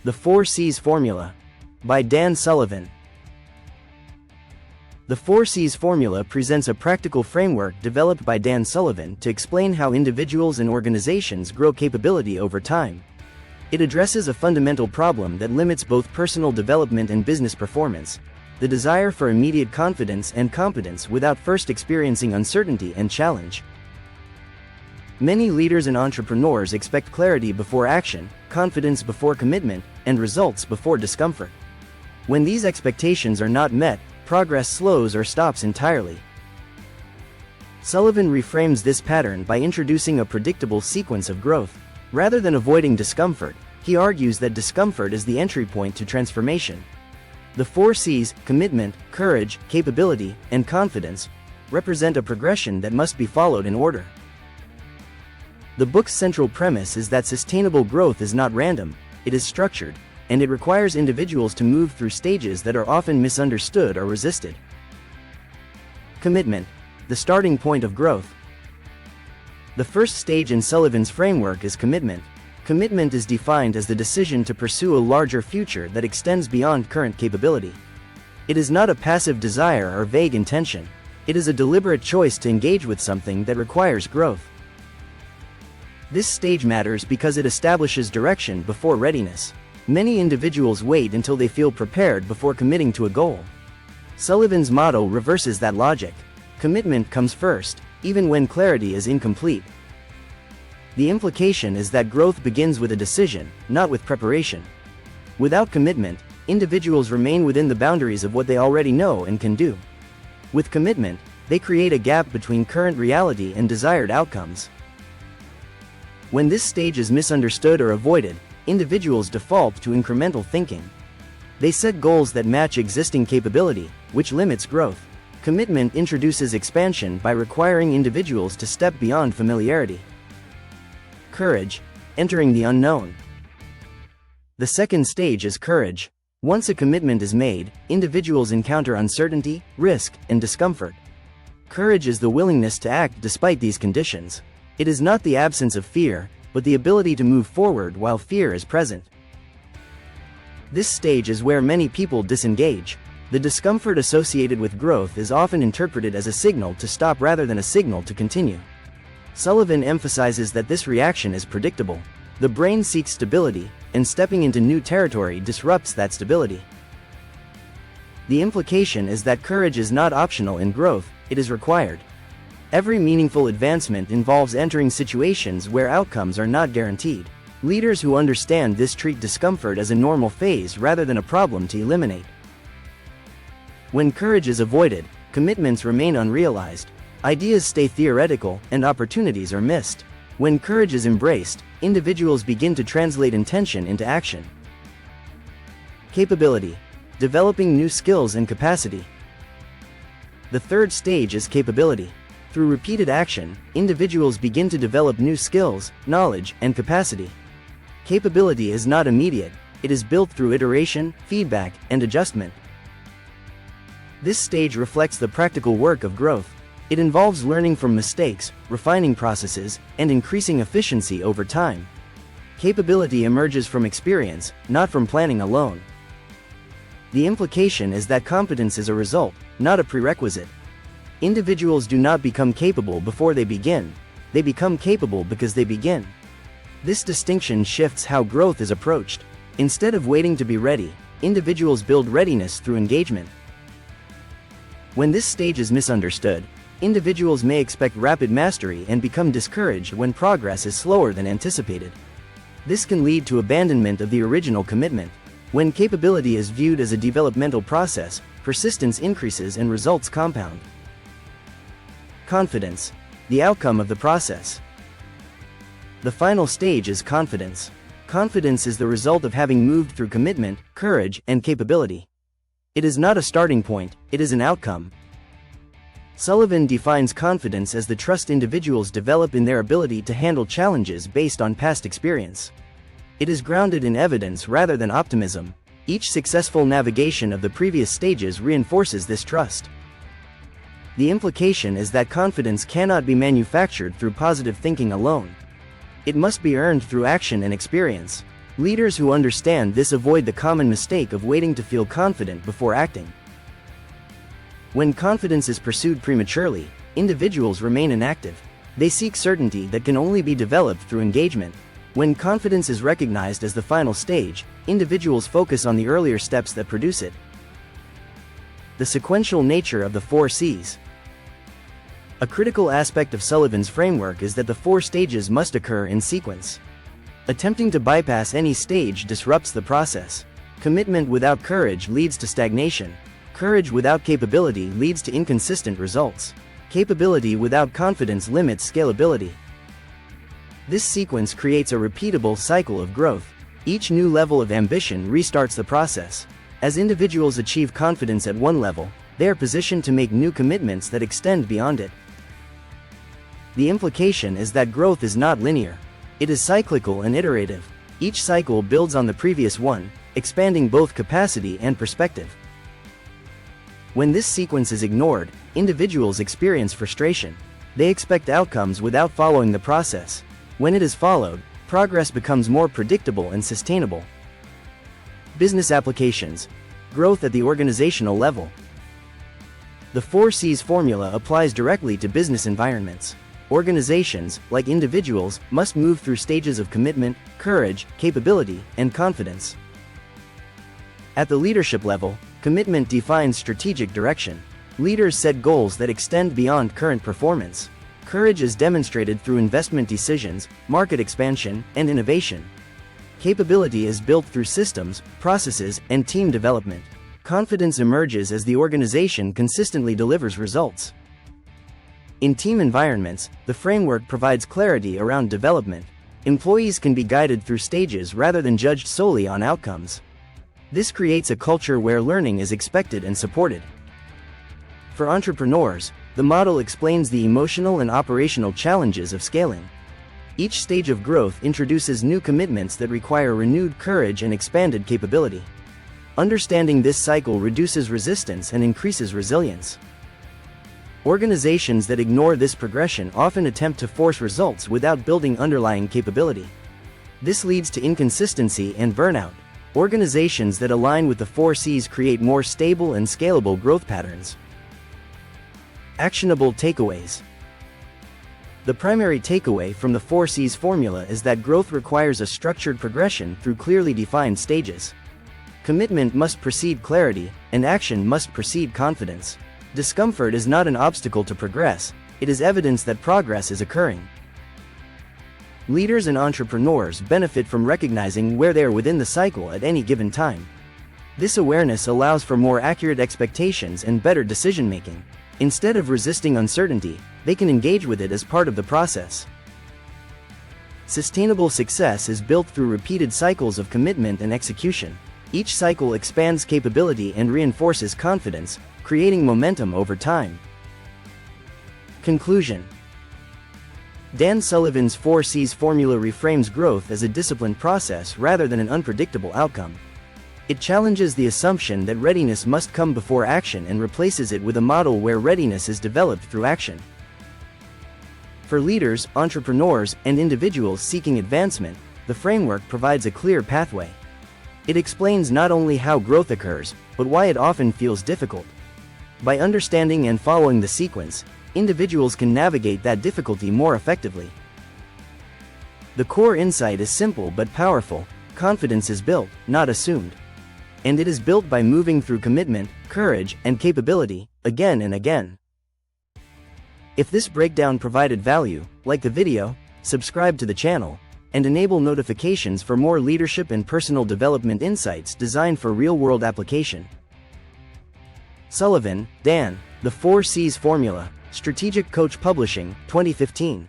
The 4Cs Formula by Dan Sullivan. The 4Cs Formula presents a practical framework developed by Dan Sullivan to explain how individuals and organizations grow capability over time. It addresses a fundamental problem that limits both personal development and business performance: the desire for immediate confidence and competence without first experiencing uncertainty and challenge. Many leaders and entrepreneurs expect clarity before action, confidence before commitment, and results before discomfort. When these expectations are not met, progress slows or stops entirely. Sullivan reframes this pattern by introducing a predictable sequence of growth. Rather than avoiding discomfort, he argues that discomfort is the entry point to transformation. The 4Cs, commitment, courage, capability, and confidence, represent a progression that must be followed in order. The book's central premise is that sustainable growth is not random, it is structured, and it requires individuals to move through stages that are often misunderstood or resisted. Commitment, the starting point of growth. The first stage in Sullivan's framework is commitment. Commitment is defined as the decision to pursue a larger future that extends beyond current capability. It is not a passive desire or vague intention. It is a deliberate choice to engage with something that requires growth. This stage matters because it establishes direction before readiness. Many individuals wait until they feel prepared before committing to a goal. Sullivan's model reverses that logic. Commitment comes first, even when clarity is incomplete. The implication is that growth begins with a decision, not with preparation. Without commitment, individuals remain within the boundaries of what they already know and can do. With commitment, they create a gap between current reality and desired outcomes. When this stage is misunderstood or avoided, individuals default to incremental thinking. They set goals that match existing capability, which limits growth. Commitment introduces expansion by requiring individuals to step beyond familiarity. Courage, entering the unknown. The second stage is courage. Once a commitment is made, individuals encounter uncertainty, risk, and discomfort. Courage is the willingness to act despite these conditions. It is not the absence of fear, but the ability to move forward while fear is present. This stage is where many people disengage. The discomfort associated with growth is often interpreted as a signal to stop rather than a signal to continue. Sullivan emphasizes that this reaction is predictable. The brain seeks stability, and stepping into new territory disrupts that stability. The implication is that courage is not optional in growth, it is required. Every meaningful advancement involves entering situations where outcomes are not guaranteed. Leaders who understand this treat discomfort as a normal phase rather than a problem to eliminate. When courage is avoided, commitments remain unrealized. Ideas stay theoretical, and opportunities are missed. When courage is embraced, individuals begin to translate intention into action. Capability, developing new skills and capacity. The third stage is capability. Through repeated action, individuals begin to develop new skills, knowledge, and capacity. Capability is not immediate, it is built through iteration, feedback, and adjustment. This stage reflects the practical work of growth. It involves learning from mistakes, refining processes, and increasing efficiency over time. Capability emerges from experience, not from planning alone. The implication is that competence is a result, not a prerequisite. Individuals do not become capable before they begin, they become capable because they begin. This distinction shifts how growth is approached. Instead of waiting to be ready, individuals build readiness through engagement. When this stage is misunderstood, individuals may expect rapid mastery and become discouraged when progress is slower than anticipated. This can lead to abandonment of the original commitment. When capability is viewed as a developmental process, persistence increases and results compound. Confidence, the outcome of the process. The final stage is confidence. Confidence is the result of having moved through commitment, courage, and capability. It is not a starting point, it is an outcome. Sullivan defines confidence as the trust individuals develop in their ability to handle challenges based on past experience. It is grounded in evidence rather than optimism. Each successful navigation of the previous stages reinforces this trust. The implication is that confidence cannot be manufactured through positive thinking alone. It must be earned through action and experience. Leaders who understand this avoid the common mistake of waiting to feel confident before acting. When confidence is pursued prematurely, individuals remain inactive. They seek certainty that can only be developed through engagement. When confidence is recognized as the final stage, individuals focus on the earlier steps that produce it. The sequential nature of the 4 C's. A critical aspect of Sullivan's framework is that the 4 stages must occur in sequence. Attempting to bypass any stage disrupts the process. Commitment without courage leads to stagnation. Courage without capability leads to inconsistent results. Capability without confidence limits scalability. This sequence creates a repeatable cycle of growth. Each new level of ambition restarts the process. As individuals achieve confidence at one level, they are positioned to make new commitments that extend beyond it. The implication is that growth is not linear. It is cyclical and iterative. Each cycle builds on the previous one, expanding both capacity and perspective. When this sequence is ignored, individuals experience frustration. They expect outcomes without following the process. When it is followed, progress becomes more predictable and sustainable. Business applications. Growth at the organizational level. The 4 C's formula applies directly to business environments. Organizations, like individuals, must move through stages of commitment, courage, capability, and confidence. At the leadership level, commitment defines strategic direction. Leaders set goals that extend beyond current performance. Courage is demonstrated through investment decisions, market expansion, and innovation. Capability is built through systems, processes, and team development. Confidence emerges as the organization consistently delivers results. In team environments, the framework provides clarity around development. Employees can be guided through stages rather than judged solely on outcomes. This creates a culture where learning is expected and supported. For entrepreneurs, the model explains the emotional and operational challenges of scaling. Each stage of growth introduces new commitments that require renewed courage and expanded capability. Understanding this cycle reduces resistance and increases resilience. Organizations that ignore this progression often attempt to force results without building underlying capability. This leads to inconsistency and burnout. Organizations that align with the 4 C's create more stable and scalable growth patterns. Actionable takeaways. The primary takeaway from the 4 C's formula is that growth requires a structured progression through clearly defined stages. Commitment must precede clarity, and action must precede confidence. Discomfort is not an obstacle to progress, it is evidence that progress is occurring. Leaders and entrepreneurs benefit from recognizing where they are within the cycle at any given time. This awareness allows for more accurate expectations and better decision-making. Instead of resisting uncertainty, they can engage with it as part of the process. Sustainable success is built through repeated cycles of commitment and execution. Each cycle expands capability and reinforces confidence, creating momentum over time. Conclusion. Dan Sullivan's 4 C's formula reframes growth as a disciplined process rather than an unpredictable outcome. It challenges the assumption that readiness must come before action and replaces it with a model where readiness is developed through action. For leaders, entrepreneurs, and individuals seeking advancement, the framework provides a clear pathway. It explains not only how growth occurs, but why it often feels difficult. By understanding and following the sequence, individuals can navigate that difficulty more effectively. The core insight is simple but powerful: confidence is built, not assumed. And it is built by moving through commitment, courage, and capability, again and again. If this breakdown provided value, like the video, subscribe to the channel, and enable notifications for more leadership and personal development insights designed for real-world application. Sullivan, Dan, The 4 C's Formula, Strategic Coach Publishing, 2015.